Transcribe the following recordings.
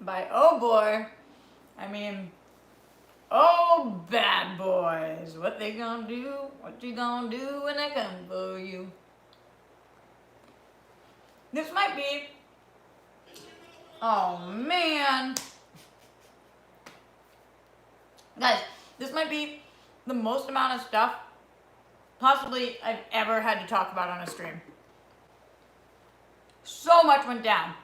By oh boy, I mean, oh bad boys. What they gonna do? What you gonna do when they come for you? This might be, oh man. Guys, this might be the most amount of stuff possibly I've ever had to talk about on a stream. So much went down.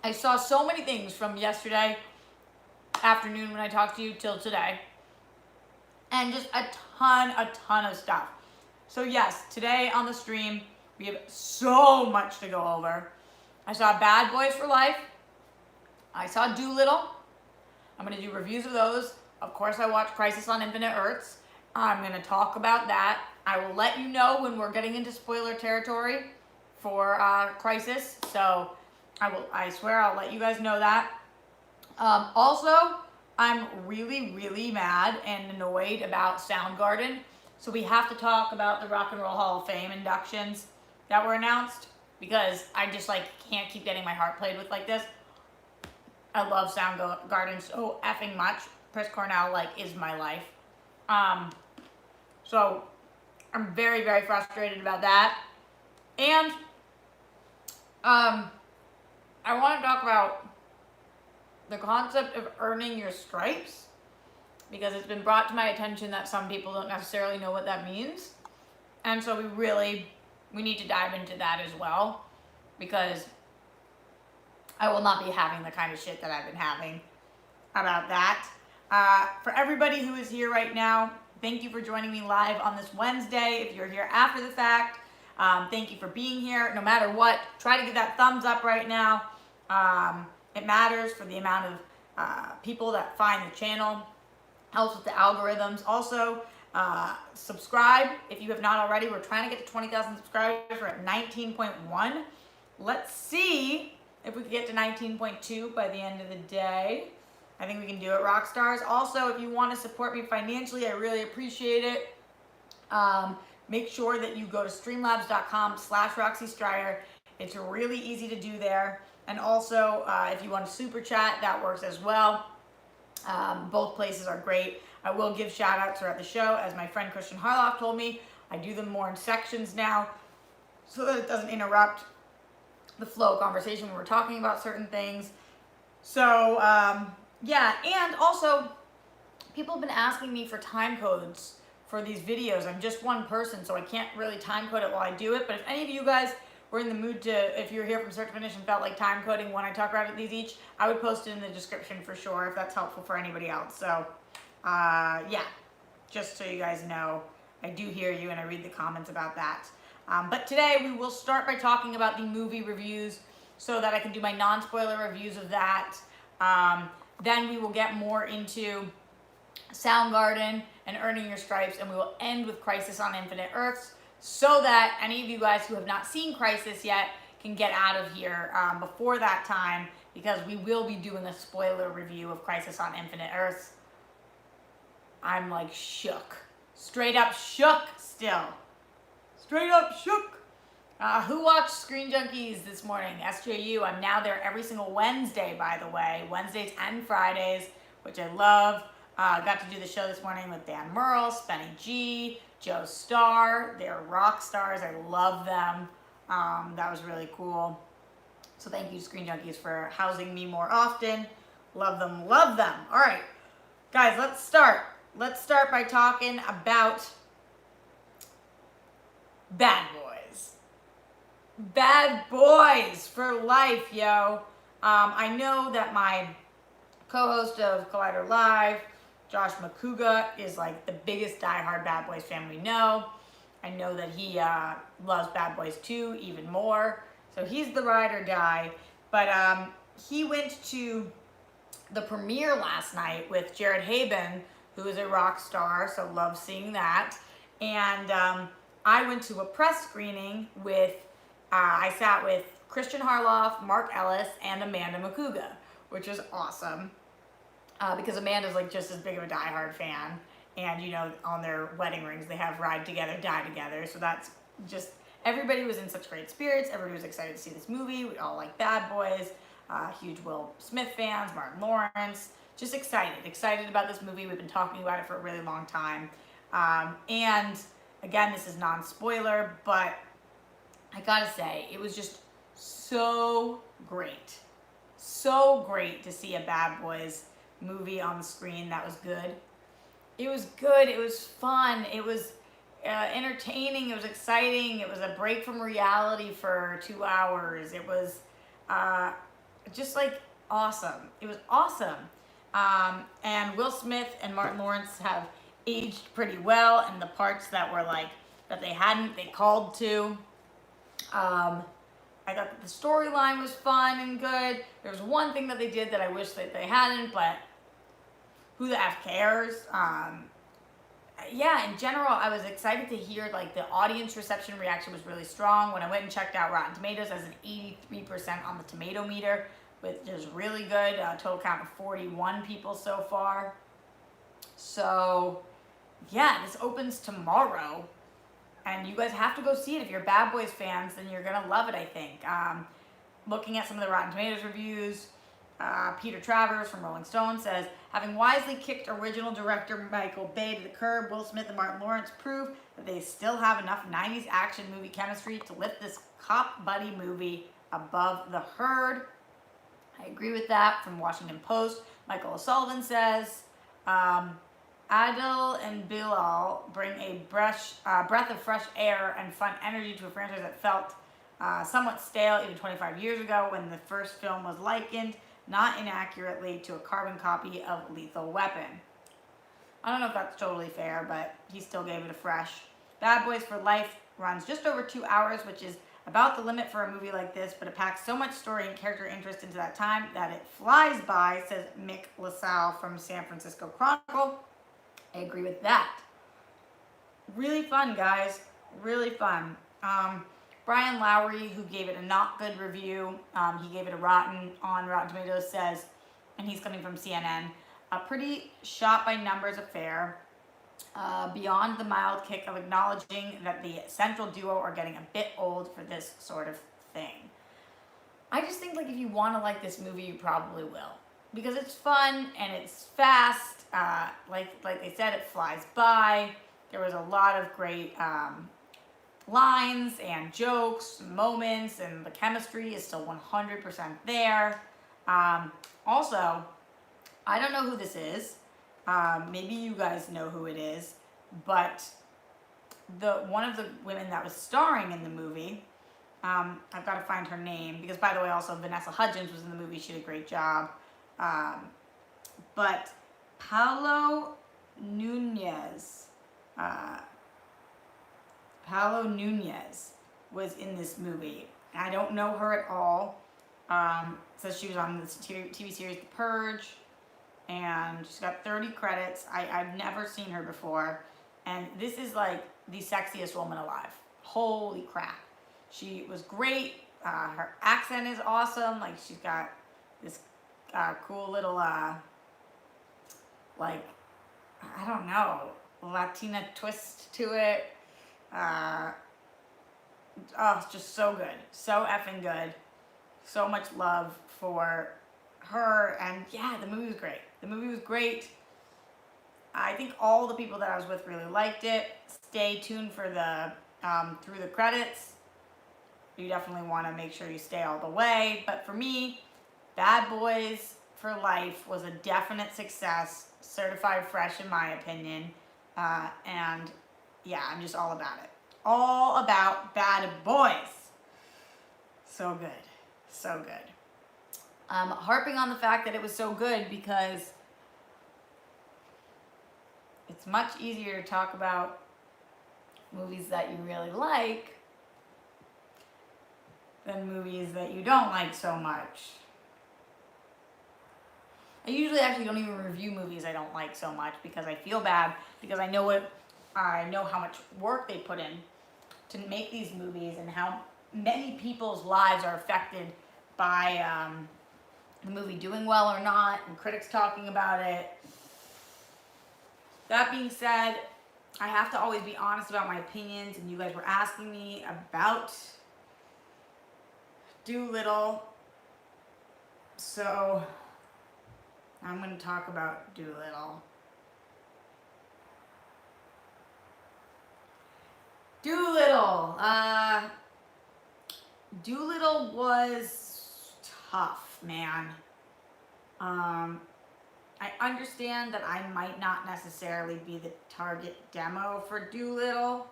I saw so many things from yesterday afternoon when I talked to you till today. And just a ton of stuff. So yes, today on the stream, we have so much to go over. I saw Bad Boys for Life. I saw Dolittle. I'm going to do reviews of those. Of course, I watched Crisis on Infinite Earths. I'm going to talk about that. I will let you know when we're getting into spoiler territory for Crisis. So I swear I'll let you guys know that. Also, I'm really mad and annoyed about Soundgarden. So we have to talk about the Rock and Roll Hall of Fame inductions that were announced, because I just can't keep getting my heart played with like this. I love Soundgarden so effing much. Chris Cornell is my life. So I'm very frustrated about that. And I want to talk about the concept of earning your stripes, because it's been brought to my attention that some people don't necessarily know what that means. And so we need to dive into that as well, because I will not be having the kind of shit that I've been having about that. For everybody who is here right now, thank you for joining me live on this Wednesday. If you're here after the fact, thank you for being here. No matter what, try to give that thumbs up right now. It matters for the amount of people that find the channel. Helps with the algorithms. Also, subscribe if you have not already. We're trying to get to 20,000 subscribers. We're at 19.1. Let's see if we can get to 19.2 by the end of the day. I think we can do it, rock stars. Also, if you want to support me financially, I really appreciate it. Make sure that you go to streamlabs.com/Roxy Stryer. It's really easy to do there. And also, if you want to super chat, that works as well. Both places are great. I will give shout outs throughout the show. As my friend Christian Harloff told me, I do them more in sections now so that it doesn't interrupt the flow of conversation when we're talking about certain things. So, yeah, and also, people have been asking me for time codes for these videos. I'm just one person, so I can't really time code it while I do it. But if any of you guys were in the mood to, if you're here from start to finish and felt like time coding when I talk about these each, I would post it in the description for sure if that's helpful for anybody else. So, yeah, just so you guys know, I do hear you and I read the comments about that. But today we will start by talking about the movie reviews so that I can do my non-spoiler reviews of that. Then we will get more into Soundgarden and Earning Your Stripes, and we will end with Crisis on Infinite Earths so that any of you guys who have not seen Crisis yet can get out of here before that time, because we will be doing a spoiler review of Crisis on Infinite Earths. I'm shook. Straight up shook still. Straight up shook. Who watched Screen Junkies this morning? SJU. I'm now there every single Wednesday, by the way. Wednesdays and Fridays, which I love. Got to do the show this morning with Dan Merle, Spenny G, Joe Starr. They're rock stars. I love them. That was really cool. So thank you, Screen Junkies, for housing me more often. Love them, love them. All right, guys, let's start. Let's start by talking about Bad Boys. Bad Boys for life, yo. I know that my co-host of Collider Live, Josh McCouga, is the biggest diehard Bad Boys fan we know. I know that he loves Bad Boys 2 even more. So he's the ride or die. But he went to the premiere last night with Jared Haben, who is a rock star, so love seeing that. And I went to a press screening with, I sat with Christian Harloff, Mark Ellis, and Amanda McCouga, which was awesome. Because Amanda's just as big of a diehard fan. And, on their wedding rings, they have Ride Together, Die Together. So that's just, everybody was in such great spirits. Everybody was excited to see this movie. We all like Bad Boys. Huge Will Smith fans, Martin Lawrence. Just excited about this movie. We've been talking about it for a really long time. And again, this is non-spoiler, but I gotta say, it was just so great. So great to see a Bad Boys movie on the screen that was good. It was good. It was fun. It was entertaining. It was exciting. It was a break from reality for 2 hours. It was just like awesome. It was awesome. And Will Smith and Martin Lawrence have aged pretty well, and the parts that were like that they called to. I thought that the storyline was fun and good. There was one thing that they did that I wish that they hadn't, but who the F cares? Yeah, in general, I was excited to hear like the audience reception reaction was really strong. When I went and checked out Rotten Tomatoes, as an 83% on the tomato meter, which is really good. Total count of 41 people so far. So, yeah, this opens tomorrow. And you guys have to go see it. If you're Bad Boys fans, then you're going to love it, I think. Looking at some of the Rotten Tomatoes reviews, Peter Travers from Rolling Stone says, having wisely kicked original director Michael Bay to the curb, Will Smith and Martin Lawrence prove that they still have enough 90s action movie chemistry to lift this cop buddy movie above the herd. I agree with that. From Washington Post, Michael O'Sullivan says, Adil and Bilal bring a breath of fresh air and fun energy to a franchise that felt somewhat stale even 25 years ago when the first film was likened, not inaccurately, to a carbon copy of Lethal Weapon. I don't know if that's totally fair, but he still gave it a fresh. Bad Boys for Life runs just over 2 hours, which is about the limit for a movie like this, but it packs so much story and character interest into that time that it flies by, says Mick LaSalle from San Francisco Chronicle. I agree with that. Really fun, guys. Really fun. Brian Lowry, who gave it a not good review, he gave it a rotten on Rotten Tomatoes, says, and he's coming from CNN, a pretty shot by numbers affair, beyond the mild kick of acknowledging that the central duo are getting a bit old for this sort of thing. I just think like if you want to like this movie, you probably will. Because it's fun and it's fast. Like they said, it flies by. There was a lot of great lines and jokes, moments, and the chemistry is still 100% there. Also, I don't know who this is. Maybe you guys know who it is, but one of the women that was starring in the movie, I've got to find her name, because by the way, also Vanessa Hudgens was in the movie. She did a great job. But Paolo Nunez was in this movie. I don't know her at all. Says she was on this TV series The Purge, and she's got 30 credits. I've never seen her before, and this is like the sexiest woman alive. Holy crap. She was great. Her accent is awesome. Like, she's got this cool little, like, I don't know, Latina twist to it. It's just so good. So effing good. So much love for her. And yeah, the movie was great. The movie was great. I think all the people that I was with really liked it. Stay tuned for the through the credits. You definitely want to make sure you stay all the way. But for me, Bad Boys for Life was a definite success. Certified fresh in my opinion. And yeah, I'm just all about it. All about Bad Boys. So good. So good. Harping on the fact that it was so good because it's much easier to talk about movies that you really like than movies that you don't like so much. I usually actually don't even review movies I don't like so much because I feel bad, because I know how much work they put in to make these movies and how many people's lives are affected by the movie doing well or not, and critics talking about it. That being said, I have to always be honest about my opinions, and you guys were asking me about Dolittle. So I'm going to talk about Dolittle. Dolittle was tough, man. I understand that I might not necessarily be the target demo for Dolittle,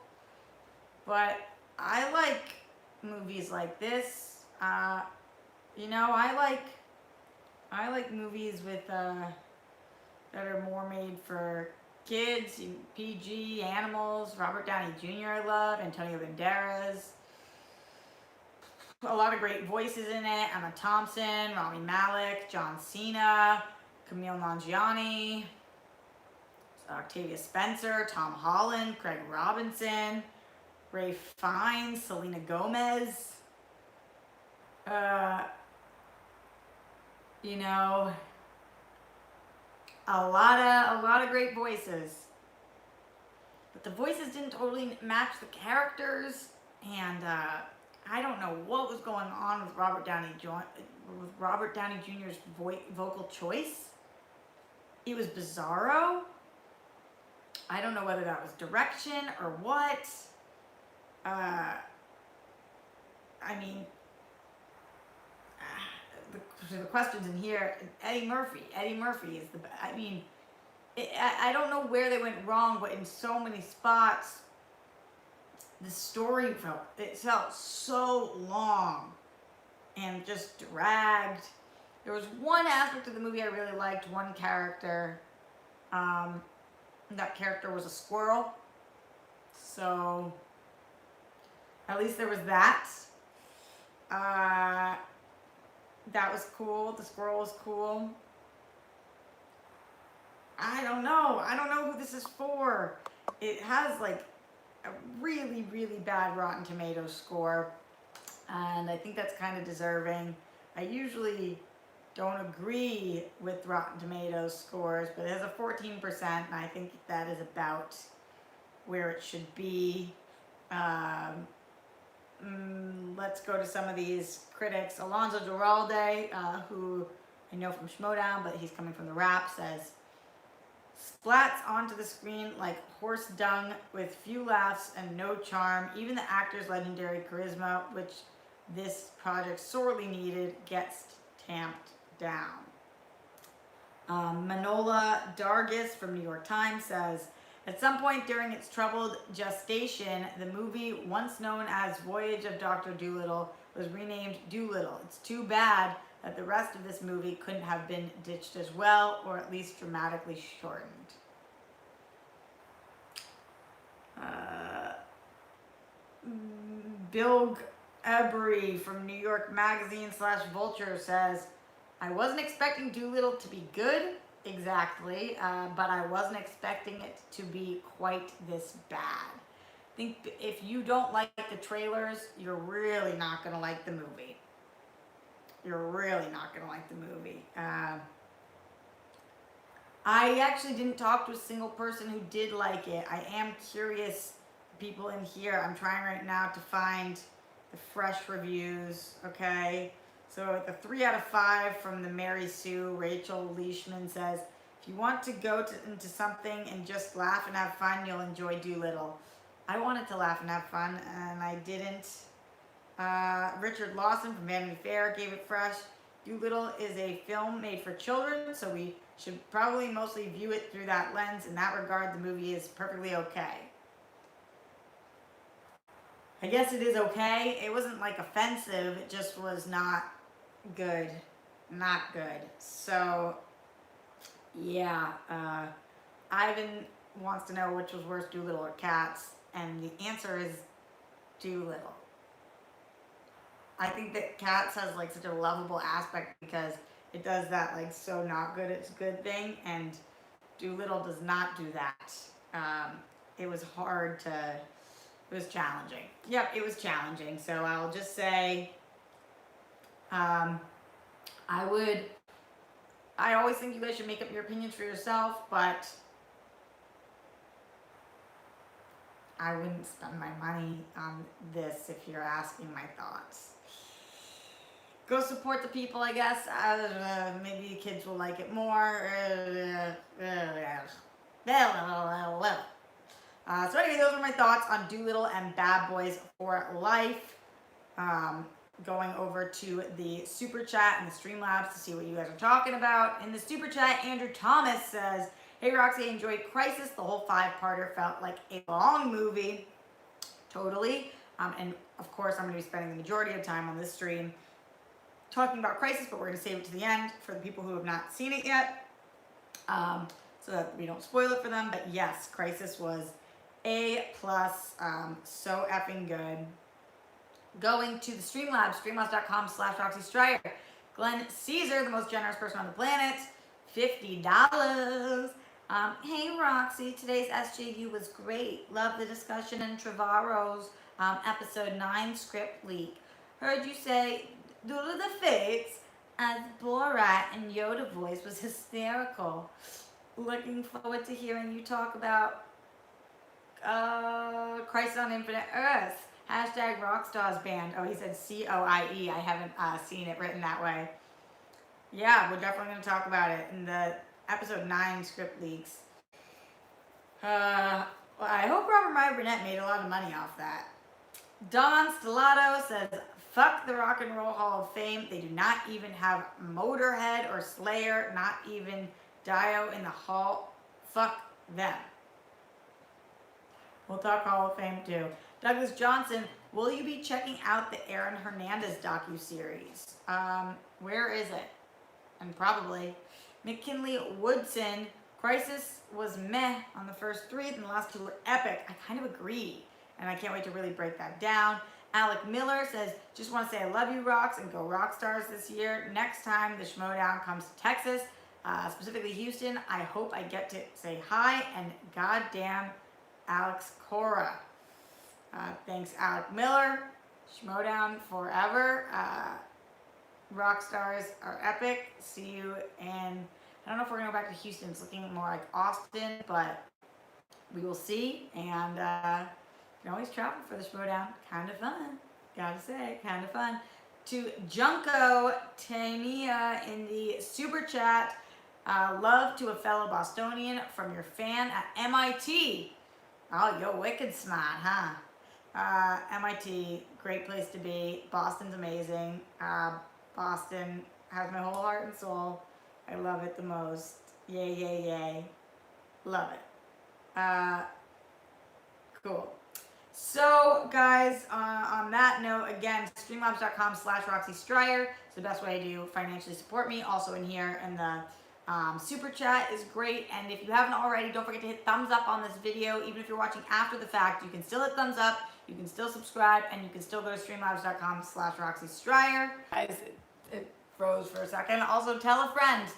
but I like movies like this. You know, I like movies with that are more made for kids, PG, animals. Robert Downey Jr. I love, Antonio Banderas. A lot of great voices in it. Emma Thompson, Rami Malek, John Cena, Camille Nanjiani, Octavia Spencer, Tom Holland, Craig Robinson, Ray Fiennes, Selena Gomez. You know, a lot of great voices, but the voices didn't totally match the characters, and I don't know what was going on with Robert Downey Jr.'s vocal choice. It was bizarro. I don't know whether that was direction or what. I mean, the questions in here. Eddie Murphy is the. I mean, I don't know where they went wrong, but in so many spots, the story felt so long and just dragged. There was one aspect of the movie I really liked. One character. That character was a squirrel. So at least there was that. That was cool. The squirrel was cool. I don't know who this is for. It has like a really, really bad Rotten Tomatoes score, and I think that's kind of deserving. I usually don't agree with Rotten Tomatoes scores, but it has a 14%, and I think that is about where it should be. Let's go to some of these critics. Alonso Duralde, who I know from Schmodown, but he's coming from the Wrap, says, splats onto the screen like horse dung with few laughs and no charm. Even the actor's legendary charisma, which this project sorely needed, gets tamped down. Manola Dargis from New York Times says, at some point during its troubled gestation, the movie, once known as Voyage of Dr. Dolittle, was renamed Dolittle. It's too bad that the rest of this movie couldn't have been ditched as well, or at least dramatically shortened. Bill Ebery from New York Magazine / Vulture says, I wasn't expecting Dolittle to be good, exactly, but I wasn't expecting it to be quite this bad. I think if you don't like the trailers, you're really not going to like the movie. You're really not going to like the movie. I actually didn't talk to a single person who did like it. I am curious, people in here. I'm trying right now to find the fresh reviews, okay? So the 3 out of 5 from the Mary Sue, Rachel Leishman says, if you want to go into something and just laugh and have fun, you'll enjoy Dolittle. I wanted to laugh and have fun, and I didn't. Richard Lawson from Vanity Fair gave it fresh. Dolittle is a film made for children, so we should probably mostly view it through that lens. In that regard, the movie is perfectly okay. I guess it is okay. It wasn't like offensive, it just was not good. Not good. So, yeah. Ivan wants to know which was worse, Dolittle or Cats, and the answer is Dolittle. I think that Cats has like such a lovable aspect because it does that like so not good it's good thing, and Dolittle does not do that. It was hard to, it was challenging. Yep, it was challenging. So I'll just say, I always think you guys should make up your opinions for yourself, but I wouldn't spend my money on this if you're asking my thoughts. go support the people, I guess. Maybe the kids will like it more. So anyway, those are my thoughts on Dolittle and Bad Boys for Life. Um, Going over to the Super Chat and the Streamlabs to see what you guys are talking about. In the Super Chat, Andrew Thomas says, hey Roxy, I enjoyed Crisis. The whole 5-parter felt like a long movie. Totally. And of course, I'm going to be spending the majority of time on this stream talking about Crisis, but we're going to save it to the end for the people who have not seen it yet, so that we don't spoil it for them. But yes, Crisis was A+, so effing good. Going to the Streamlabs, streamlabs.com/Roxy Stryer. Glenn Caesar, the most generous person on the planet, $50. Hey Roxy, today's SJU was great. Love the discussion in Trevorrow's episode 9 script leak. Heard you say, due to the fates, as Borat and Yoda voice was hysterical. Looking forward to hearing you talk about Crisis on Infinite Earths. Hashtag Rockstars Band. Oh, he said COIE. I haven't seen it written that way. Yeah, we're definitely going to talk about it in the episode 9 script leaks. Well, I hope Robert Meyer Burnett made a lot of money off that. Don Stellato says, fuck the Rock and Roll Hall of Fame. They do not even have Motorhead or Slayer, not even Dio in the hall. Fuck them. We'll talk Hall of Fame too. Douglas Johnson, will you be checking out the Aaron Hernandez docuseries? Where is it? And probably. McKinley Woodson, Crisis was meh on the first 3, and the last 2 were epic. I kind of agree, and I can't wait to really break that down. Alec Miller says, just want to say I love you, Rocks, and go Rockstars this year. Next time the Schmodown comes to Texas, specifically Houston, I hope I get to say hi, and goddamn Alex Cora. Thanks, Alec Miller. Schmodown forever. Rockstars are epic. See you in, I don't know if we're going to go back to Houston. It's looking more like Austin, but we will see. And you can always travel for the Schmodown. Kind of fun. Gotta say, kind of fun. To Junko Tamia in the super chat. Love to a fellow Bostonian from your fan at MIT. Oh, you're wicked smart, huh? MIT, great place to be. Boston's amazing. Boston has my whole heart and soul. I love it the most. Yay, yay, yay. Love it. Cool. So, guys, on that note, again, streamlabs.com/Roxy Stryer is the best way to financially support me. Also in here in the super chat is great, and if you haven't already, don't forget to hit thumbs up on this video. Even if you're watching after the fact, you can still hit thumbs up, you can still subscribe, and you can still go to streamlabs.com/Roxy Stryer. Guys, it froze for a second. Also, tell a friend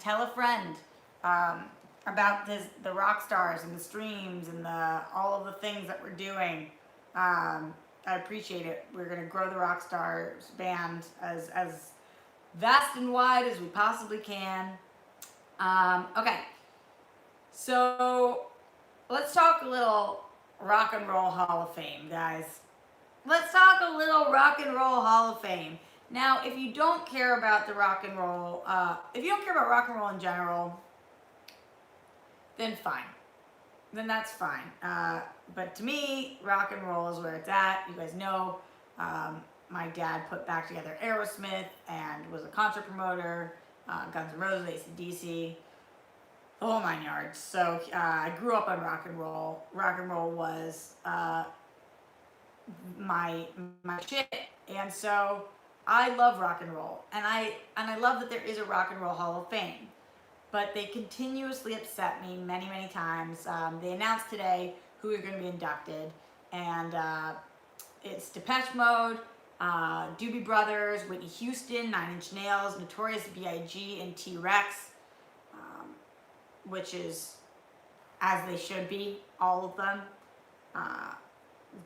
about the rock stars and the streams and all of the things that we're doing. I appreciate it. We're gonna grow the Rockstars band as vast and wide as we possibly can. Okay, so let's talk a little Rock and Roll Hall of Fame, guys. Let's talk a little Rock and Roll Hall of Fame. Now, if you don't care about the rock and roll, if you don't care about rock and roll in general, then fine. Then that's fine. But to me, rock and roll is where it's at. You guys know, my dad put back together Aerosmith and was a concert promoter. Guns N' Roses, AC/DC, the whole 9 yards. So I grew up on rock and roll. Rock and roll was my shit, and so I love rock and roll, and I love that there is a Rock and Roll Hall of Fame. But they continuously upset me many, many times. They announced today who are going to be inducted, and it's Depeche Mode, Doobie Brothers, Whitney Houston, 9 Inch Nails, Notorious B.I.G., and T-Rex, which is as they should be, all of them.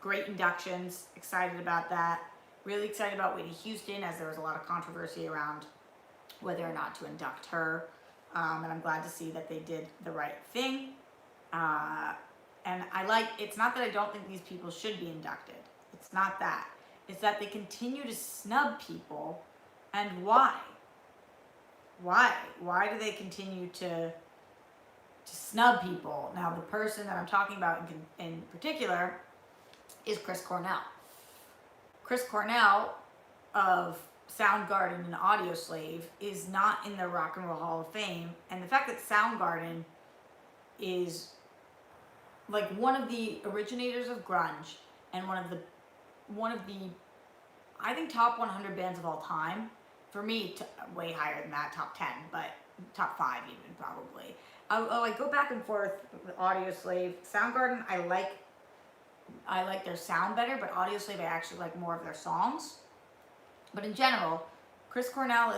Great inductions, excited about that. Really excited about Whitney Houston, as there was a lot of controversy around whether or not to induct her. And I'm glad to see that they did the right thing. And it's not that I don't think these people should be inducted. It's not that. It's that they continue to snub people And why? Why do they continue to snub people? Now, the person that I'm talking about in particular is Chris Cornell. Chris Cornell of Soundgarden and Audioslave is not in the Rock and Roll Hall of Fame, and the fact that Soundgarden is like one of the originators of grunge and one of the I think top 100 bands of all time. For me, way higher than that, top 10, but top 5 even probably. I go back and forth with Audioslave. Soundgarden, I like their sound better, but Audioslave I actually like more of their songs. But in general, Chris Cornell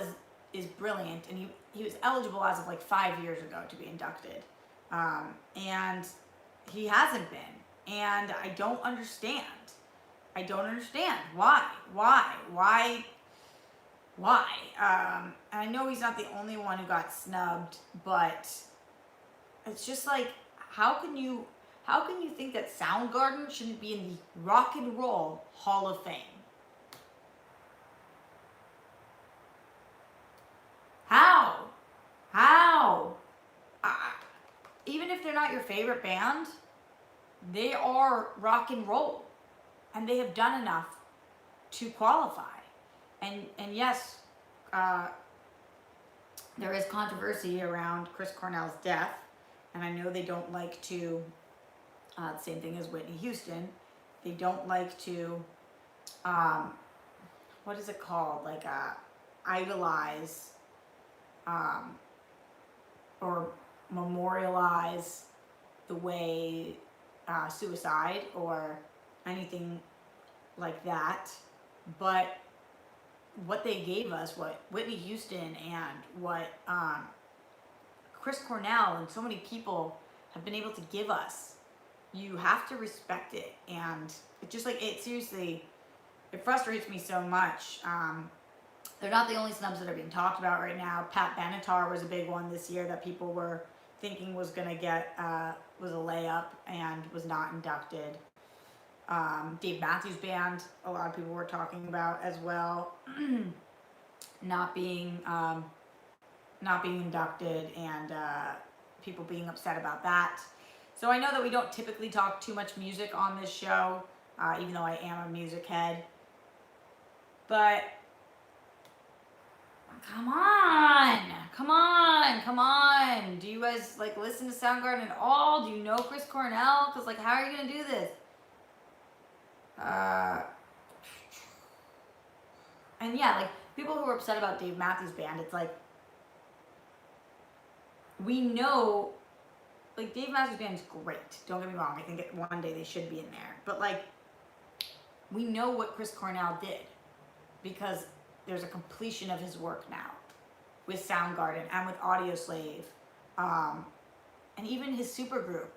is brilliant, and he was eligible as of like 5 years ago to be inducted, and he hasn't been, and I don't understand. Why. And I know he's not the only one who got snubbed, but it's just like, how can you think that Soundgarden shouldn't be in the Rock and Roll Hall of Fame? How? Even if they're not your favorite band, they are rock and roll, and they have done enough to qualify. And yes, there is controversy around Chris Cornell's death, and I know they don't like to, the same thing as Whitney Houston, they don't like to, what is it called, like idolize or memorialize the way suicide or anything like that. But what they gave us, what Whitney Houston and what Chris Cornell and so many people have been able to give us, you have to respect it. And it just like, it seriously, it frustrates me so much. They're not the only snubs that are being talked about right now. Pat Benatar was a big one this year that people were thinking was going to get, was a layup and was not inducted. Dave Matthews Band, a lot of people were talking about as well, not being inducted, and people being upset about that. So I know that we don't typically talk too much music on this show, even though I am a music head. But come on. Do you guys like listen to Soundgarden at all? Do you know Chris Cornell? Because like, how are you gonna do this? And yeah, like people who are upset about Dave Matthews Band, it's like, we know, like Dave Matthews Band is great. Don't get me wrong. I think one day they should be in there. But like, we know what Chris Cornell did because there's a completion of his work now with Soundgarden and with Audioslave, and even his supergroup,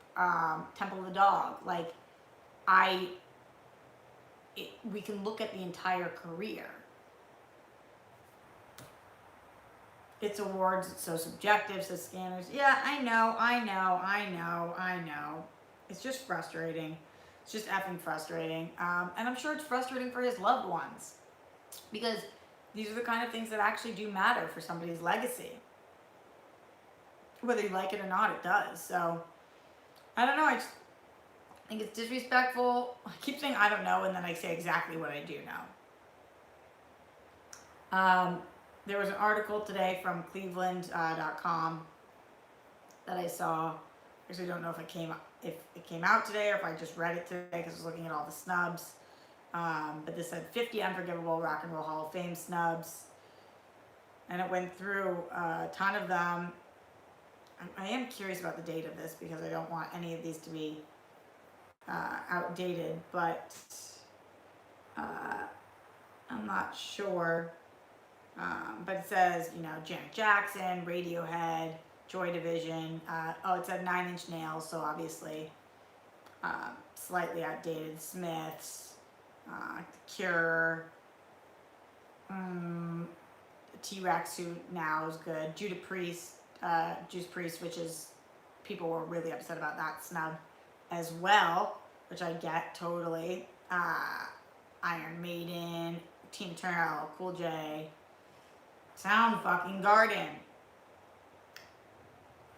Temple of the Dog. Like, we can look at the entire career. It's awards, it's so subjective, says Scanners. Yeah, I know. It's just frustrating. It's just effing frustrating. And I'm sure it's frustrating for his loved ones, because these are the kind of things that actually do matter for somebody's legacy. Whether you like it or not, it does. So, I don't know. I just think it's disrespectful. I keep saying I don't know, and then I say exactly what I do know. There was an article today from Cleveland.com that I saw. I actually don't know if it came out today or if I just read it today because I was looking at all the snubs. But this said 50 unforgivable Rock and Roll Hall of Fame snubs, and it went through a ton of them. I am curious about the date of this because I don't want any of these to be outdated, but I'm not sure. But it says, Janet Jackson, Radiohead, Joy Division. It said 9 Inch Nails, so obviously slightly outdated. Smiths, Cure, T-Rex, who now is good. Judas Priest, which is, people were really upset about that snub as well, which I get totally. Iron Maiden, Tina Turner, Cool J, Soundgarden.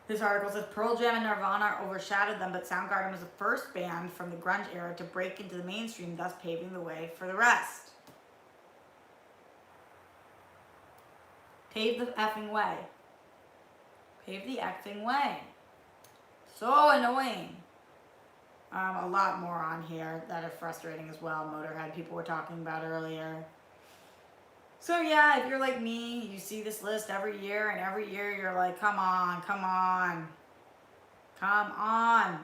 This article says Pearl Jam and Nirvana overshadowed them, but Soundgarden was the first band from the grunge era to break into the mainstream, thus paving the way for the rest. Pave the effing way. Pave the effing way. So annoying. A lot more on here that are frustrating as well. Motorhead, people were talking about earlier. So yeah, if you're like me, you see this list every year, and every year you're like, come on, come on, come on.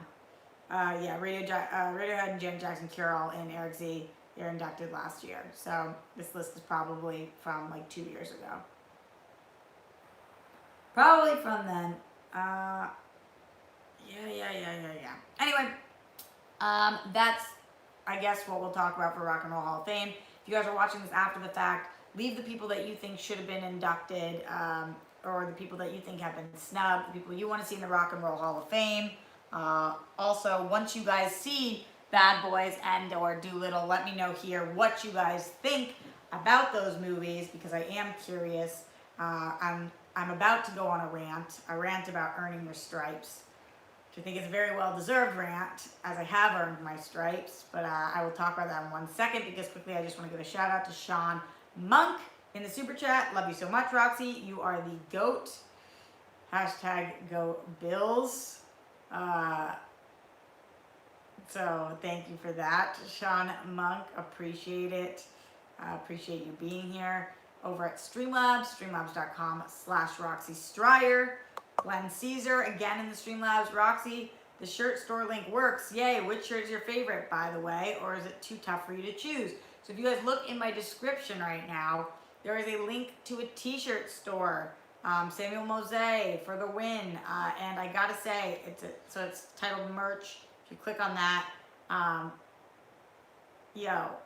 Yeah, Radiohead and Janet Jackson, Cure-All, and Eric Z, they're inducted last year. So this list is probably from like 2 years ago. Probably from then. Yeah. Anyway, that's, I guess, what we'll talk about for Rock and Roll Hall of Fame. If you guys are watching this after the fact, leave the people that you think should have been inducted, or the people that you think have been snubbed, the people you want to see in the Rock and Roll Hall of Fame. Also, once you guys see Bad Boys and or Dolittle, let me know here what you guys think about those movies, because I am curious. I'm about to go on a rant about earning your stripes, which I think is a very well-deserved rant, as I have earned my stripes, but I will talk about that in 1 second, because quickly I just want to give a shout out to Sean Monk in the super chat. Love you so much, Roxy. You are the GOAT. Hashtag go Bills. So thank you for that, Sean Monk. Appreciate it. Appreciate you being here. Over at Streamlabs, streamlabs.com/Roxy Stryer. Glenn Caesar, again in the Streamlabs. Roxy, the shirt store link works. Yay. Which shirt is your favorite, by the way, or is it too tough for you to choose? So if you guys look in my description right now, there is a link to a t-shirt store. Samuel Mose for the win. And I gotta say, it's titled merch. If you click on that, yo,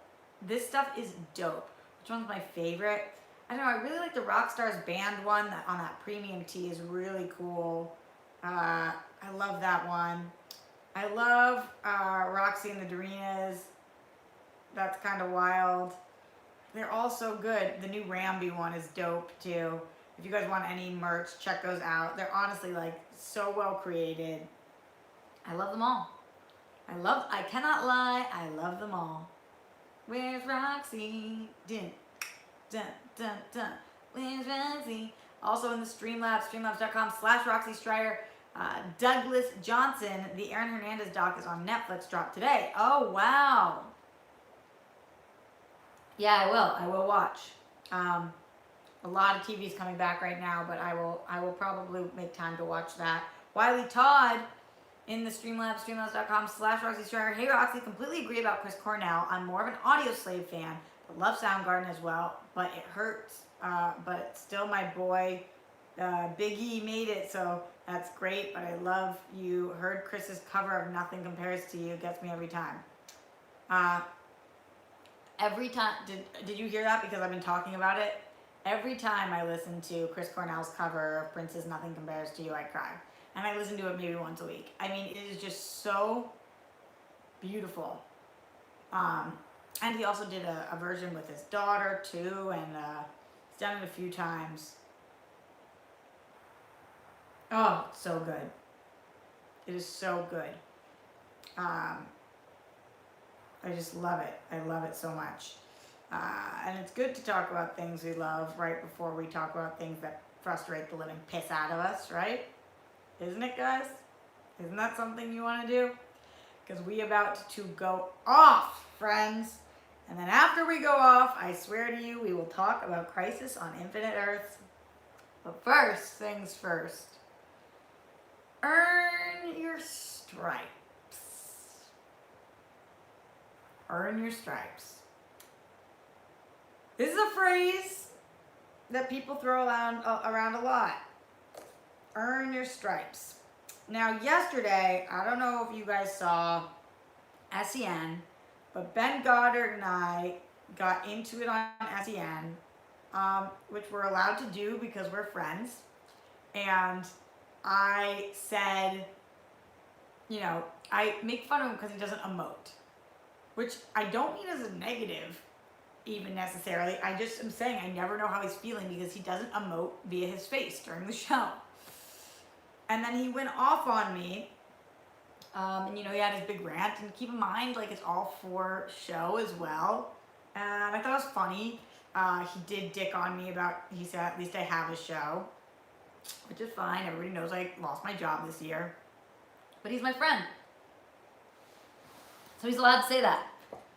this stuff is dope. Which one's my favorite? I don't know, I really like the Rockstars band one on that premium tee is really cool. I love that one. I love Roxy and the Dorinas. That's kind of wild. They're all so good. The new Ramby one is dope too. If you guys want any merch, check those out. They're honestly like so well created. I love them all. I cannot lie, I love them all. Where's Roxy? Dun, dun, dun, dun. Where's Roxy? Also in the Streamlabs, streamlabs.com/Roxy Stryer. Douglas Johnson, the Aaron Hernandez doc is on Netflix, dropped today. Oh, wow. Yeah, I will watch. A lot of TV's coming back right now, but I will probably make time to watch that. Wiley Todd in the Streamlabs, streamlabs.com/Roxy Stryer. Hey Roxy, completely agree about Chris Cornell. I'm more of an Audio Slave fan, but love Soundgarden as well. But it hurts. But still my boy, Big E made it, so that's great. But I love you. Heard Chris's cover of Nothing Compares to You. Gets me every time. Every time, did you hear that? Because I've been talking about it. Every time I listen to Chris Cornell's cover of Prince's Nothing Compares to You, I cry. And I listen to it maybe once a week. I mean, it is just so beautiful. And he also did a version with his daughter too, and he's done it a few times. Oh, it's so good. It is so good. I just love it. I love it so much. And it's good to talk about things we love right before we talk about things that frustrate the living piss out of us, right? Isn't it, guys? Isn't that something you want to do? Because we about to go off, friends. And then after we go off, I swear to you, we will talk about Crisis on Infinite Earths. But first things first. Earn your stripes. Earn your stripes. This is a phrase that people throw around a lot. Earn your stripes. Now, yesterday, I don't know if you guys saw SEN, but Ben Goddard and I got into it on SEN, which we're allowed to do because we're friends. And I said, you know, I make fun of him because he doesn't emote, which I don't mean as a negative. even necessarily. I just am saying I never know how he's feeling because he doesn't emote via his face during the show. And then he went off on me. And he had his big rant. And keep in mind, like, it's all for show as well. And I thought it was funny. He did dick on me about, he said, at least I have a show. Which is fine. Everybody knows I lost my job this year. But he's my friend. So he's allowed to say that.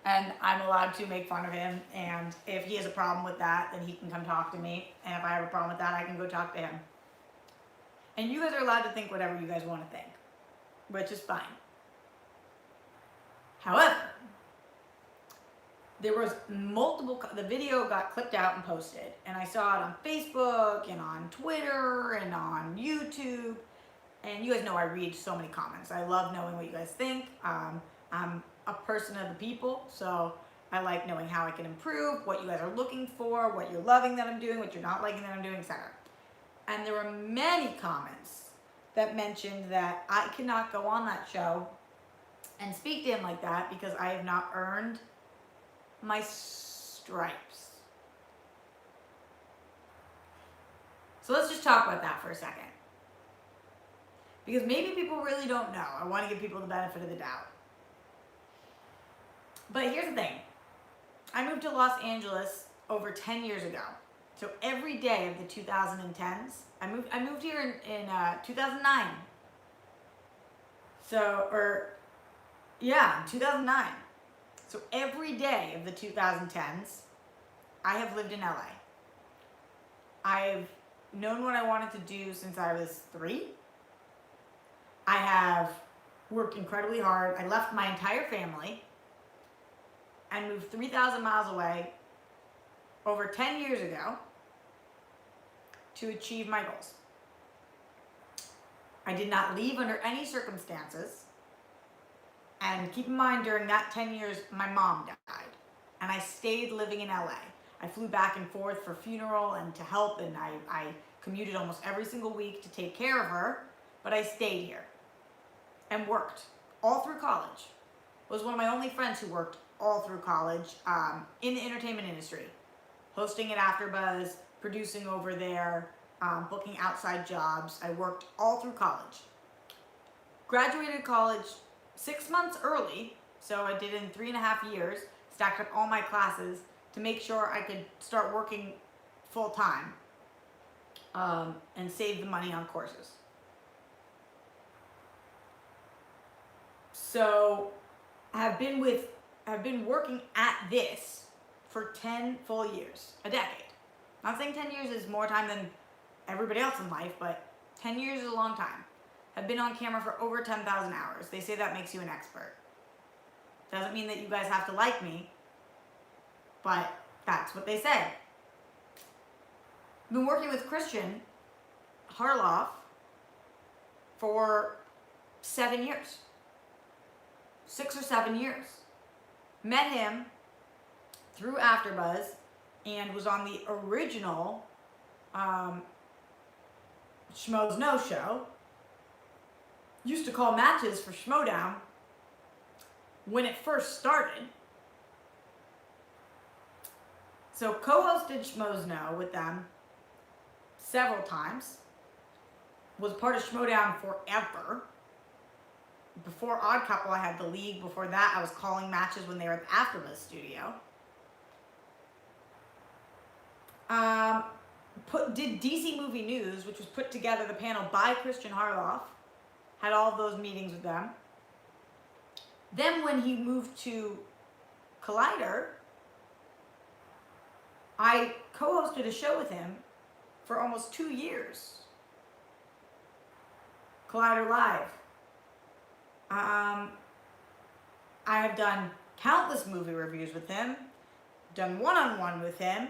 And I'm allowed to make fun of him. And if he has a problem with that, then he can come talk to me. And if I have a problem with that, I can go talk to him. And you guys are allowed to think whatever you guys want to think. Which is fine. However, there was the video got clipped out and posted, and I saw it on Facebook and on Twitter and on YouTube, and you guys know I read so many comments. I love knowing what you guys think. I'm a person of the people, so I like knowing how I can improve, what you guys are looking for, what you're loving that I'm doing, what you're not liking that I'm doing, etc. And there were many comments that mentioned that I cannot go on that show and speak to him like that because I have not earned my stripes. So let's just talk about that for a second. Because maybe people really don't know. I want to give people the benefit of the doubt. But here's the thing. I moved to Los Angeles over 10 years ago. So every day of the 2010s, I moved here in 2009. In 2009. So every day of the 2010s, I have lived in LA. I've known what I wanted to do since I was 3. I have worked incredibly hard. I left my entire family and moved 3,000 miles away over 10 years ago to achieve my goals. I did not leave under any circumstances. And keep in mind, during that 10 years, my mom died. And I stayed living in LA. I flew back and forth for funeral and to help, and I commuted almost every single week to take care of her. But I stayed here and worked all through college. Was one of my only friends who worked all through college in the entertainment industry. Hosting at AfterBuzz, producing over there, booking outside jobs. I worked all through college. Graduated college 6 months early, so I did it in 3.5 years, stacked up all my classes to make sure I could start working full time and save the money on courses. So I've been working at this for 10 full years, a decade. Not saying 10 years is more time than everybody else in life, but 10 years is a long time. I've been on camera for over 10,000 hours. They say that makes you an expert. Doesn't mean that you guys have to like me, but that's what they say. I've been working with Christian Harloff for 7 years. 6 or 7 years. Met him through AfterBuzz and was on the original Schmo's No Show. Used to call matches for Schmodown when it first started. So co-hosted Schmo's No with them several times. Was part of Schmodown forever. Before Odd Couple, I had the league. Before that, I was calling matches when they were at the AfterBuzz studio. Did DC Movie News, which was put together the panel by Christian Harloff. Had all of those meetings with them. Then when he moved to Collider, I co-hosted a show with him for almost 2 years. Collider Live. I have done countless movie reviews with him, done one-on-one with him,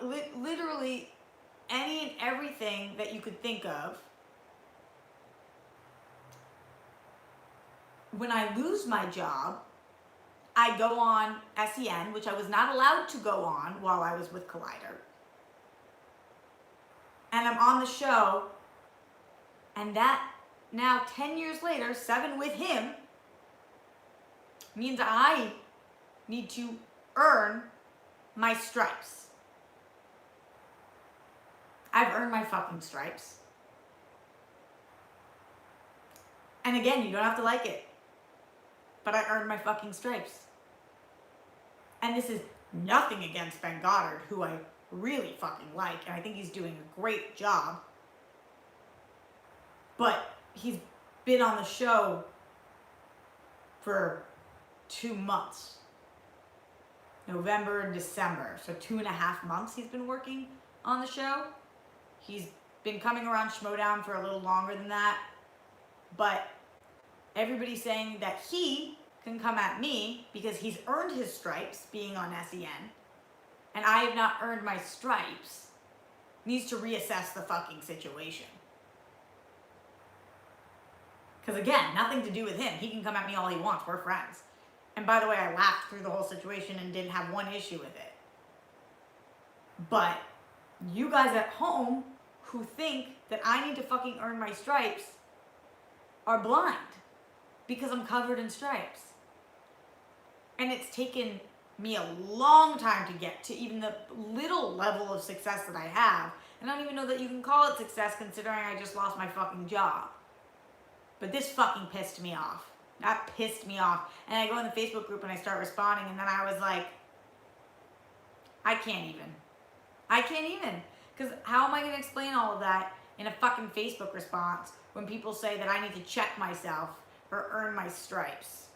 literally any and everything that you could think of. When I lose my job, I go on SEN, which I was not allowed to go on while I was with Collider. And I'm on the show, and that now 10 years later, 7 with him, means I need to earn my stripes. I've earned my fucking stripes. And again, you don't have to like it. But I earned my fucking stripes. And this is nothing against Ben Goddard, who I really fucking like, and I think he's doing a great job. But he's been on the show for 2 months. November and December. So 2.5 months he's been working on the show. He's been coming around Schmodown for a little longer than that. But everybody's saying that he can come at me because he's earned his stripes being on SEN. And I have not earned my stripes. Needs to reassess the fucking situation. Because again, nothing to do with him. He can come at me all he wants. We're friends. And by the way, I laughed through the whole situation and didn't have one issue with it. But you guys at home who think that I need to fucking earn my stripes are blind. Because I'm covered in stripes. And it's taken me a long time to get to even the little level of success that I have. And I don't even know that you can call it success considering I just lost my fucking job. But this fucking pissed me off. That pissed me off. And I go in the Facebook group and I start responding, and then I was like, I can't even. Because how am I going to explain all of that in a fucking Facebook response when people say that I need to check myself or earn my stripes?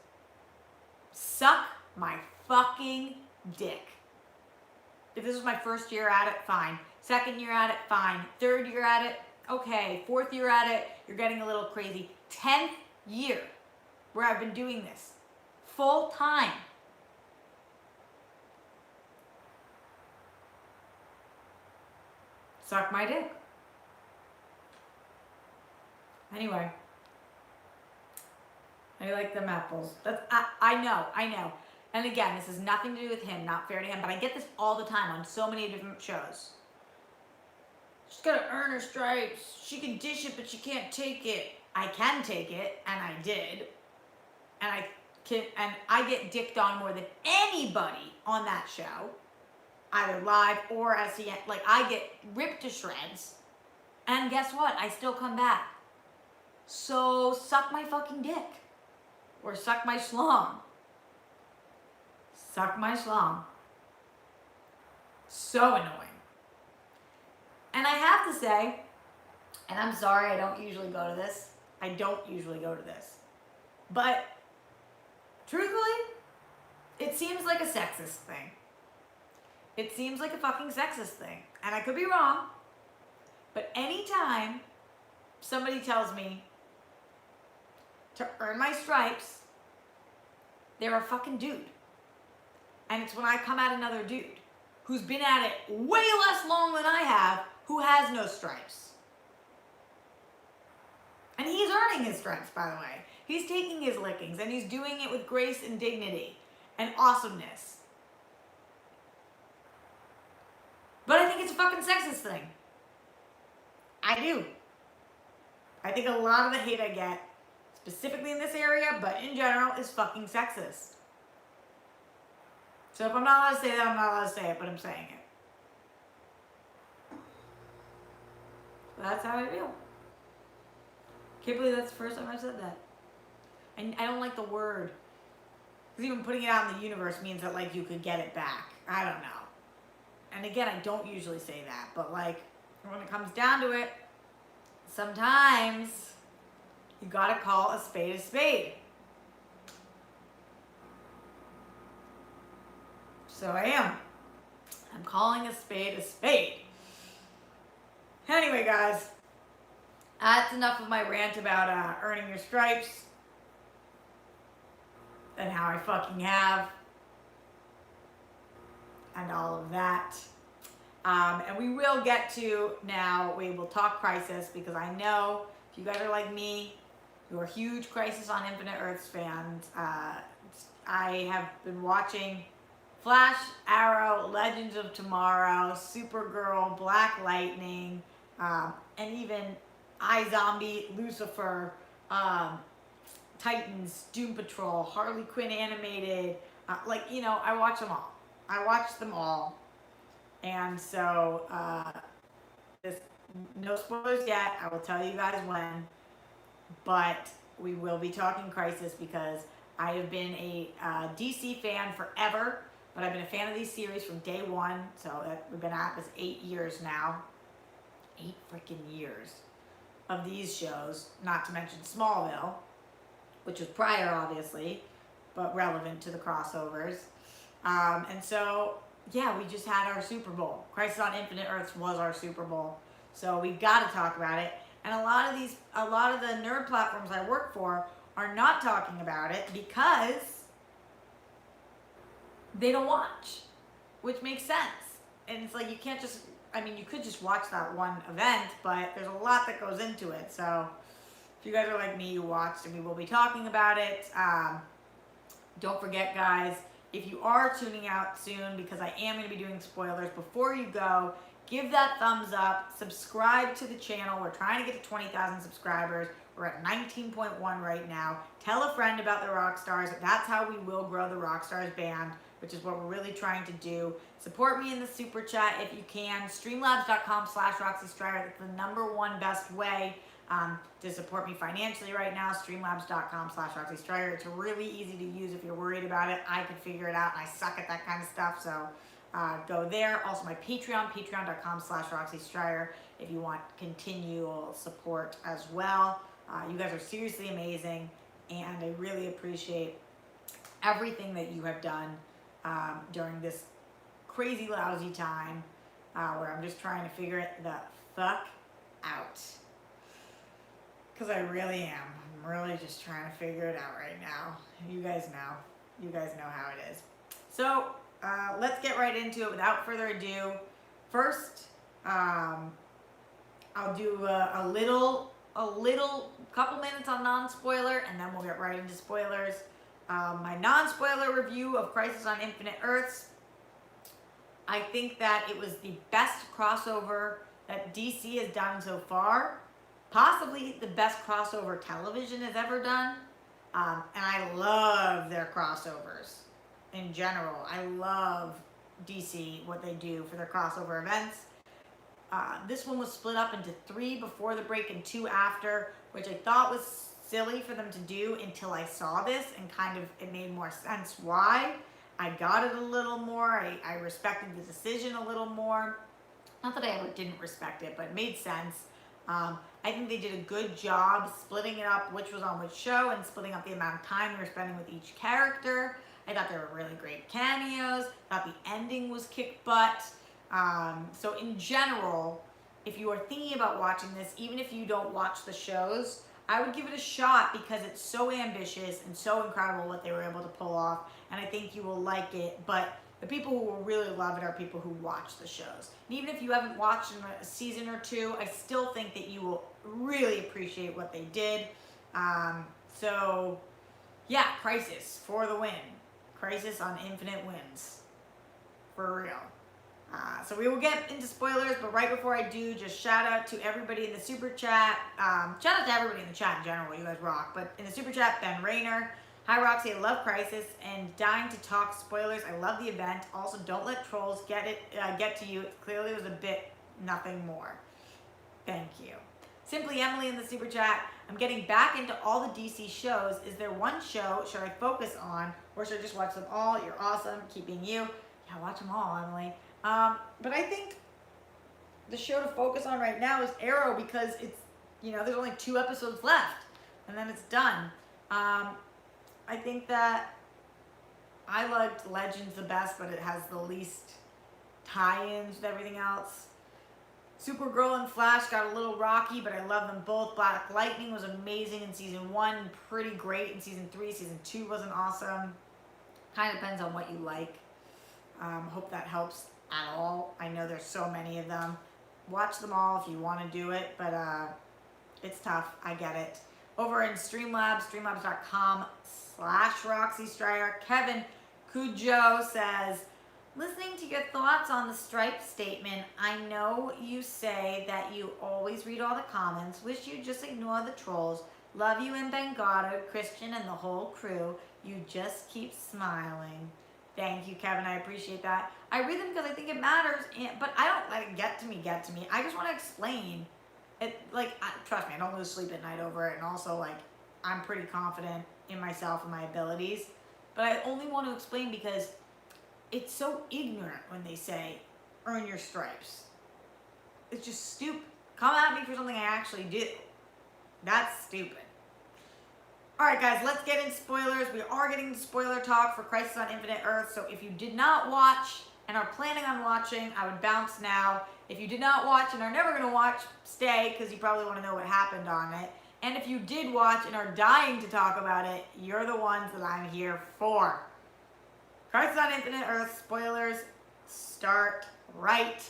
Suck my fucking dick. If this was my first year at it, fine. Second year at it, fine. Third year at it, okay. Fourth year at it, you're getting a little crazy. 10th year where I've been doing this full time. Suck my dick. Anyway, I like them apples. I know. And again, this has nothing to do with him, not fair to him, but I get this all the time on so many different shows. She's gotta earn her stripes. She can dish it, but she can't take it. I can take it, and I did. And I get dicked on more than anybody on that show, either live or SEN. Like, I get ripped to shreds, and guess what? I still come back. So suck my fucking dick, or suck my schlong. Suck my schlong. So annoying. And I have to say, and I'm sorry I don't usually go to this. But truthfully, it seems like a sexist thing. It seems like a fucking sexist thing. And I could be wrong. But anytime somebody tells me to earn my stripes, they're a fucking dude. And it's when I come at another dude who's been at it way less long than I have, who has no stripes. And he's earning his stripes, by the way. He's taking his lickings, and he's doing it with grace and dignity and awesomeness. But I think it's a fucking sexist thing. I do. I think a lot of the hate I get, specifically in this area, but in general, is fucking sexist. So if I'm not allowed to say that, I'm not allowed to say it, but I'm saying it. So that's how I feel. Can't believe that's the first time I've said that. And I don't like the word. Because even putting it out in the universe means that, like, you could get it back. I don't know. And again, I don't usually say that. But, like, when it comes down to it, sometimes you gotta call a spade a spade. So I am. I'm calling a spade a spade. Anyway, guys, that's enough of my rant about earning your stripes and how I fucking have and all of that. And we will get to now, we will talk Crisis, because I know if you guys are like me, you're huge Crisis on Infinite Earths fans. I have been watching Flash, Arrow, Legends of Tomorrow, Supergirl, Black Lightning, and even iZombie, Lucifer, Titans, Doom Patrol, Harley Quinn animated. I watch them all. I watched them all. And so, this, no spoilers yet. I will tell you guys when. But we will be talking Crisis because I have been a DC fan forever. But I've been a fan of these series from day one. So we've been at this 8 years now. 8 freaking years of these shows. Not to mention Smallville, which was prior, obviously, but relevant to the crossovers. And so, yeah, we just had our Super Bowl. Crisis on Infinite Earths was our Super Bowl. So we got to talk about it. And a lot of the nerd platforms I work for are not talking about it because they don't watch, which makes sense. And it's like you can't just, I mean, you could just watch that one event, but there's a lot that goes into it. So if you guys are like me, you watched, and we will be talking about it. Don't forget, guys, if you are tuning out soon, because I am going to be doing spoilers, before you go, give that thumbs up, subscribe to the channel. We're trying to get to 20,000 subscribers. We're at 19.1 right now. Tell a friend about the Rockstars. That's how we will grow the Rockstars band, which is what we're really trying to do. Support me in the super chat if you can. Streamlabs.com/RoxyStryer. That's the #1 best way to support me financially right now. Streamlabs.com/RoxyStryer. It's really easy to use if you're worried about it. I could figure it out, and I suck at that kind of stuff, so go there. Also my Patreon, patreon.com/RoxyStryer, if you want continual support as well. You guys are seriously amazing, and I really appreciate everything that you have done during this crazy lousy time where I'm just trying to figure it the fuck out. Because I really am. I'm really just trying to figure it out right now. You guys know. You guys know how it is. So let's get right into it without further ado. First, I'll do a little couple minutes on non-spoiler, and then we'll get right into spoilers. My non-spoiler review of Crisis on Infinite Earths. I think that it was the best crossover that DC has done so far. Possibly the best crossover television has ever done. And I love their crossovers in general. I love DC, what they do for their crossover events. This one was split up into 3 before the break and 2 after, which I thought was silly for them to do until I saw this, and kind of it made more sense why. I got it a little more. I respected the decision a little more. Not that I ever didn't respect it, but it made sense. I think they did a good job splitting it up, which was on which show, and splitting up the amount of time we were spending with each character. I thought they were really great cameos. I thought the ending was kick butt. So in general, if you are thinking about watching this, even if you don't watch the shows, I would give it a shot because it's so ambitious and so incredible what they were able to pull off, and I think you will like it. But the people who will really love it are people who watch the shows. And even if you haven't watched a season or 2, I still think that you will really appreciate what they did. So yeah, Crisis for the win. Crisis on Infinite wins. For real. So we will get into spoilers, but right before I do, just shout out to everybody in the super chat. Shout out to everybody in the chat in general. You guys rock. But in the super chat, Ben Rayner. Hi Roxy, I love Crisis and dying to talk spoilers. I love the event. Also, don't let trolls get to you. It clearly was a bit nothing more. Thank you. Simply Emily in the super chat. I'm getting back into all the DC shows. Is there one show should I focus on, or should I just watch them all? You're awesome. Keeping you. Yeah, watch them all, Emily. But I think the show to focus on right now is Arrow, because it's, there's only 2 episodes left and then it's done. I think that I liked Legends the best, but it has the least tie-ins with everything else. Supergirl and Flash got a little rocky, but I love them both. Black Lightning was amazing in season 1, pretty great in season 3. Season 2 wasn't awesome. Kind of depends on what you like. Hope that helps at all. I know there's so many of them. Watch them all if you want to do it, but it's tough. I get it. Over in Streamlabs, streamlabs.com/RoxyStryer, Kevin Cujo says, listening to your thoughts on the Stripe statement, I know you say that you always read all the comments. Wish you just ignore the trolls. Love you and Ben Goddard, Christian, and the whole crew. You just keep smiling. Thank you, Kevin. I appreciate that. I read them because I think it matters, but I don't let it get to me. I just want to explain it. Like, trust me, I don't lose sleep at night over it, and also like I'm pretty confident in myself and my abilities. But I only want to explain because it's so ignorant when they say earn your stripes. It's just stupid. Come at me for something I actually do. That's stupid. Alright guys, let's get into spoilers. We are getting into spoiler talk for Crisis on Infinite Earth, so if you did not watch and are planning on watching, I would bounce now. If you did not watch and are never going to watch, stay, because you probably want to know what happened on it. And if you did watch and are dying to talk about it, you're the ones that I'm here for. Crisis on Infinite Earth spoilers start right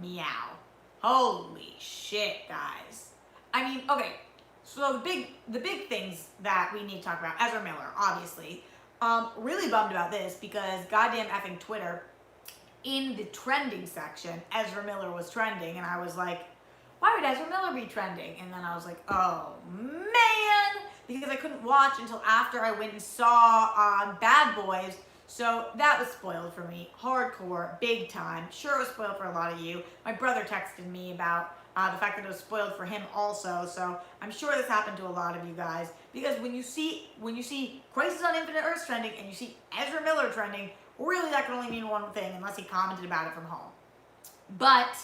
meow. Holy shit, guys. I mean, okay. So the big things that we need to talk about, Ezra Miller, obviously. Really bummed about this because goddamn effing Twitter, in the trending section, Ezra Miller was trending, and I was like, why would Ezra Miller be trending? And then I was like, oh man, because I couldn't watch until after I went and saw Bad Boys, so that was spoiled for me, hardcore, big time. Sure, it was spoiled for a lot of you. My brother texted me about the fact that it was spoiled for him also, so I'm sure this happened to a lot of you guys, because when you see Crisis on Infinite Earth trending and you see Ezra Miller trending, really that can only mean one thing, unless he commented about it from home. But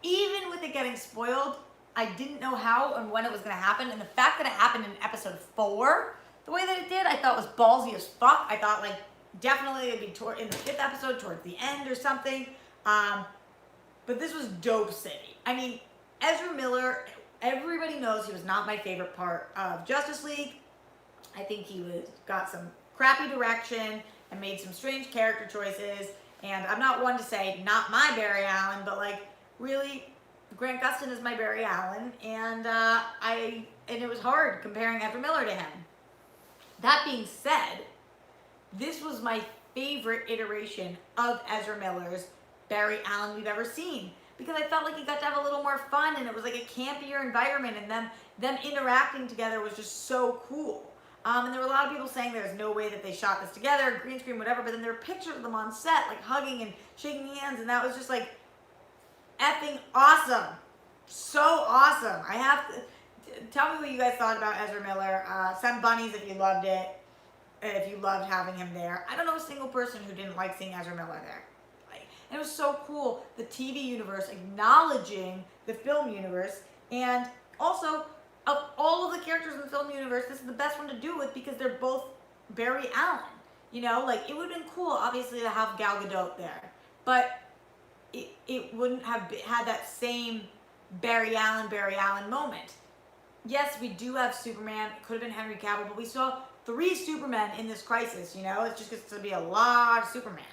even with it getting spoiled, I didn't know how and when it was going to happen, and the fact that it happened in episode 4, the way that it did, I thought was ballsy as fuck. I thought, like, definitely it'd be in the 5th episode, towards the end or something. But this was dope city. I mean, Ezra Miller, everybody knows he was not my favorite part of Justice League. I think he got some crappy direction and made some strange character choices. And I'm not one to say, not my Barry Allen, but like, really, Grant Gustin is my Barry Allen. And it was hard comparing Ezra Miller to him. That being said, this was my favorite iteration of Ezra Miller's Barry Allen we've ever seen, because I felt like he got to have a little more fun, and it was like a campier environment, and them interacting together was just so cool. And there were a lot of people saying there's no way that they shot this together, green screen, whatever, but then there were pictures of them on set, like hugging and shaking hands, and that was just like effing awesome. So awesome. I have to tell me what you guys thought about Ezra Miller. Send bunnies if you loved it, if you loved having him there. I don't know a single person who didn't like seeing Ezra Miller there. And it was so cool, the TV universe acknowledging the film universe, and also, of all of the characters in the film universe, this is the best one to do it because they're both Barry Allen. You know, like, it would have been cool, obviously, to have Gal Gadot there, but it wouldn't have had that same Barry Allen moment. Yes, we do have Superman. It could have been Henry Cavill, but we saw 3 Supermen in this crisis, you know? It's just going to be a lot of Superman.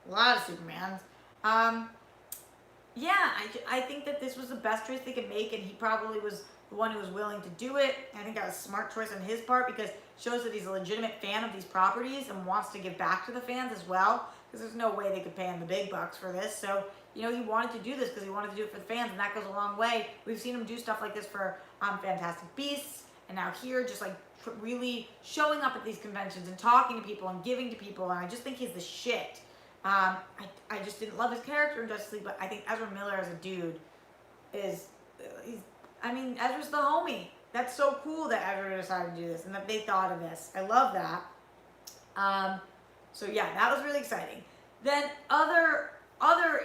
A lot of Supermans. Yeah, I think that this was the best choice they could make, and he probably was the one who was willing to do it. I think that was a smart choice on his part, because it shows that he's a legitimate fan of these properties and wants to give back to the fans as well, because there's no way they could pay him the big bucks for this. So, you know, he wanted to do this because he wanted to do it for the fans, and that goes a long way. We've seen him do stuff like this for Fantastic Beasts, and now here, just like really showing up at these conventions and talking to people and giving to people, and I just think he's the shit. I just didn't love his character in Justice League, but I think Ezra Miller as a dude Ezra's the homie. That's so cool that Ezra decided to do this and that they thought of this. I love that. So yeah, that was really exciting. Then other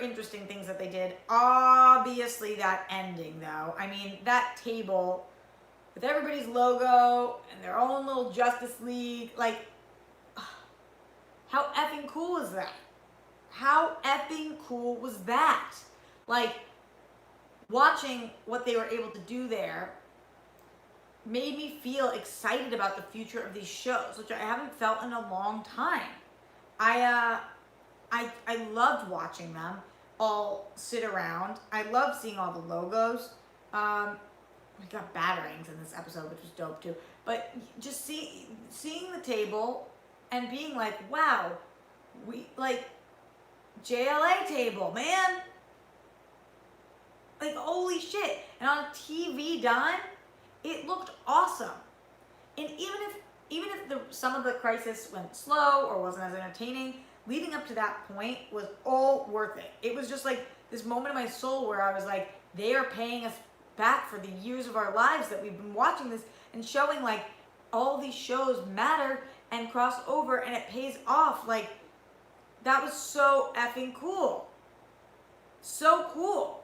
interesting things that they did, obviously that ending though. I mean, that table with everybody's logo and their own little Justice League, like, how effing cool is that? How effing cool was that? Like, watching what they were able to do there made me feel excited about the future of these shows, which I haven't felt in a long time. I loved watching them all sit around. I loved seeing all the logos. We got batarangs in this episode, which was dope too. But just seeing the table and being like, wow, we like JLA table, man. Like, holy shit. And on a TV dime, it looked awesome. And even even if some of the crisis went slow or wasn't as entertaining, leading up to that point was all worth it. It was just like this moment in my soul where I was like, they are paying us back for the years of our lives that we've been watching this and showing like all these shows matter and cross over and it pays off. Like, that was so effing cool. So cool.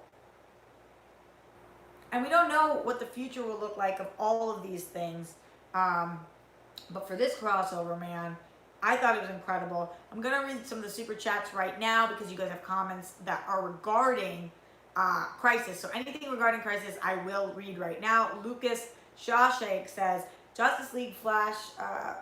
And we don't know what the future will look like of all of these things. But for this crossover, man, I thought it was incredible. I'm going to read some of the super chats right now because you guys have comments that are regarding Crisis. So anything regarding Crisis, I will read right now. Lucas Shawshank says, Justice League Flash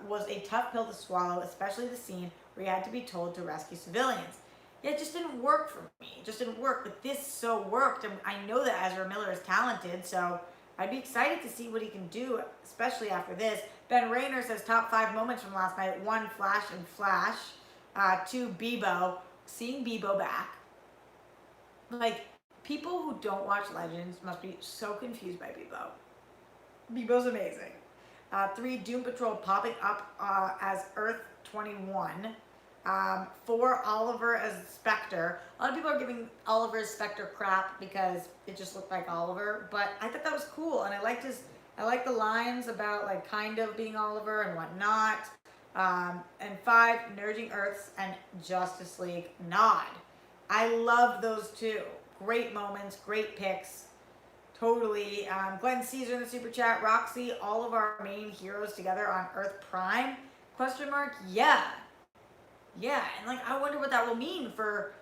was a tough pill to swallow, especially the scene where he had to be told to rescue civilians. Yeah, it just didn't work for me. It just didn't work. But this so worked. And I know that Ezra Miller is talented, so I'd be excited to see what he can do, especially after this. Ben Rayner says top 5 moments from last night. 1, Flash and Flash. 2, Bebo. Seeing Bebo back. Like, people who don't watch Legends must be so confused by Bebo. Bebo's amazing. 3, Doom Patrol popping up as Earth 21. 4, Oliver as Spectre. A lot of people are giving Oliver as Spectre crap because it just looked like Oliver, but I thought that was cool, and I liked the lines about like kind of being Oliver and whatnot. And 5, Merging Earths and Justice League nod. I love those two. Great moments, great picks. Totally. Glenn Caesar in the super chat. Roxy, all of our main heroes together on Earth Prime? Question mark? Yeah. Yeah, and like I wonder what that will mean for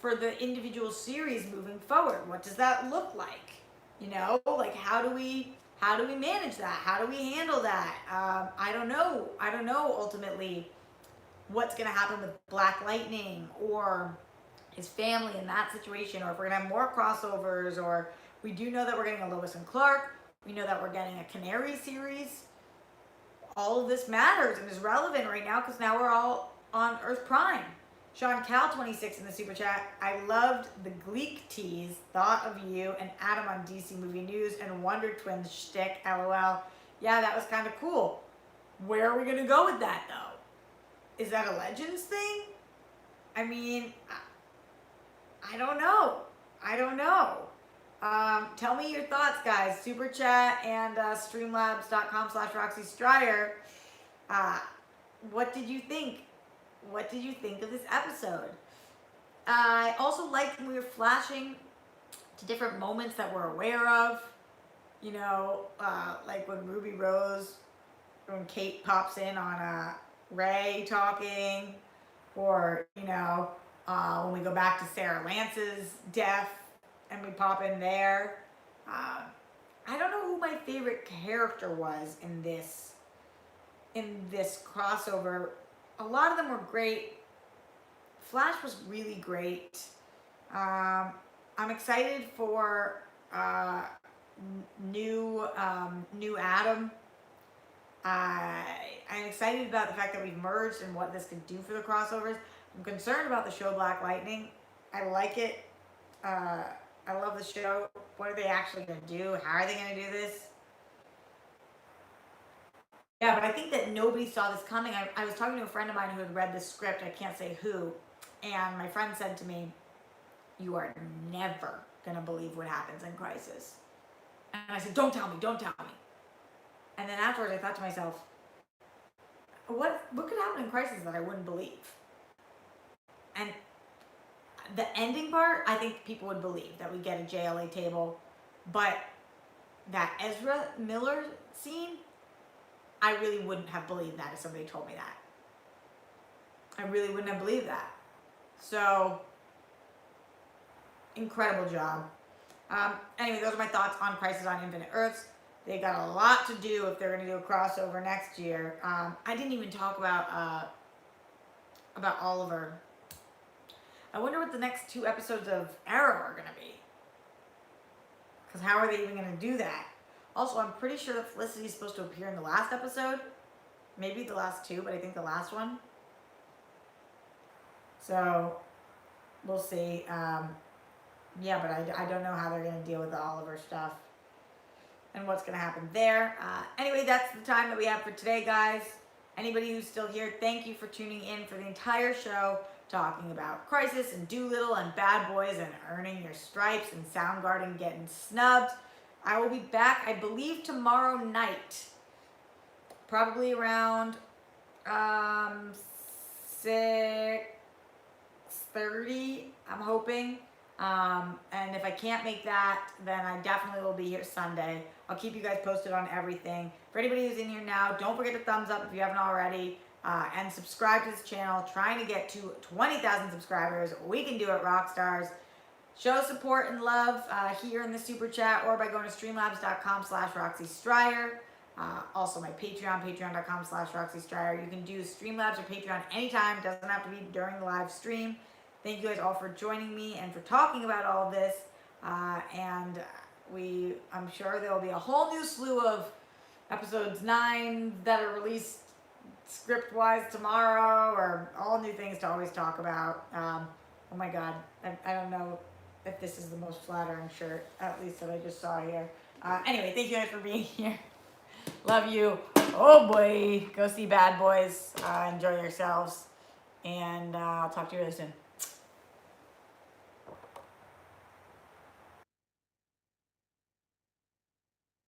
the individual series moving forward. What does that look like? You know, like how do we manage that? How do we handle that? I don't know. I don't know ultimately what's going to happen with Black Lightning or his family in that situation, or if we're going to have more crossovers, or we do know that we're getting a Lois and Clark. We know that we're getting a Canary series. All of this matters and is relevant right now because now we're all on Earth Prime. Sean Cal 26 in the super chat. I loved the Gleek tease. Thought of you and Adam on DC Movie News and Wonder Twins shtick. LOL. Yeah, that was kind of cool. Where are we gonna go with that though? Is that a Legends thing? I mean, I don't know. I don't know. Tell me your thoughts, guys. Super chat and streamlabs.com/Roxy Stryer. What did you think? What did you think of this episode? I also liked when we were flashing to different moments that we're aware of. You know, like when Ruby Rose, when Kate pops in on Ray talking, or, you know, when we go back to Sarah Lance's death and we pop in there. I don't know who my favorite character was in this crossover. A lot of them were great. Flash was really great. I'm excited for new Adam. I'm excited about the fact that we've merged and what this could do for the crossovers. I'm concerned about the show Black Lightning. I like it. I love the show. What are they actually going to do? How are they going to do this? Yeah, but I think that nobody saw this coming. I was talking to a friend of mine who had read the script. I can't say who. And my friend said to me, you are never going to believe what happens in Crisis. And I said, don't tell me, don't tell me. And then afterwards I thought to myself, what could happen in Crisis that I wouldn't believe? And the ending part, I think people would believe that we get a JLA table. But that Ezra Miller scene, I really wouldn't have believed that if somebody told me that. I really wouldn't have believed that. So, incredible job. Anyway, those are my thoughts on Crisis on Infinite Earths. They got a lot to do if they're going to do a crossover next year. I didn't even talk about Oliver. I wonder what the next 2 episodes of Arrow are going to be. Because how are they even going to do that? Also, I'm pretty sure that Felicity is supposed to appear in the last episode. Maybe the last 2, but I think the last one. So, we'll see. Yeah, but I don't know how they're going to deal with the Oliver stuff. and what's going to happen there. Anyway, that's the time that we have for today, guys. Anybody who's still here, thank you for tuning in for the entire show, talking about Crisis and Dolittle and Bad Boys and earning your stripes and Soundgarden getting snubbed. I will be back, I believe, tomorrow night, probably around 6:30, I'm hoping. And if I can't make that, then I definitely will be here Sunday. I'll keep you guys posted on everything. For anybody who's in here now, don't forget to thumbs up if you haven't already, and subscribe to this channel. Trying to get to 20,000 subscribers. We can do it, Rockstars. Show support and love here in the super chat or by going to streamlabs.com/RoxyStryer. Also my Patreon, patreon.com/RoxyStryer. You can do Streamlabs or Patreon anytime. Doesn't have to be during the live stream. Thank you guys all for joining me and for talking about all of this. I'm sure there will be a whole new slew of episodes 9 that are released script-wise tomorrow, or all new things to always talk about. Oh my God, I don't know if this is the most flattering shirt, at least that I just saw here. Anyway, thank you guys for being here. Love you. Oh boy, go see Bad Boys. Enjoy yourselves, and I'll talk to you really soon.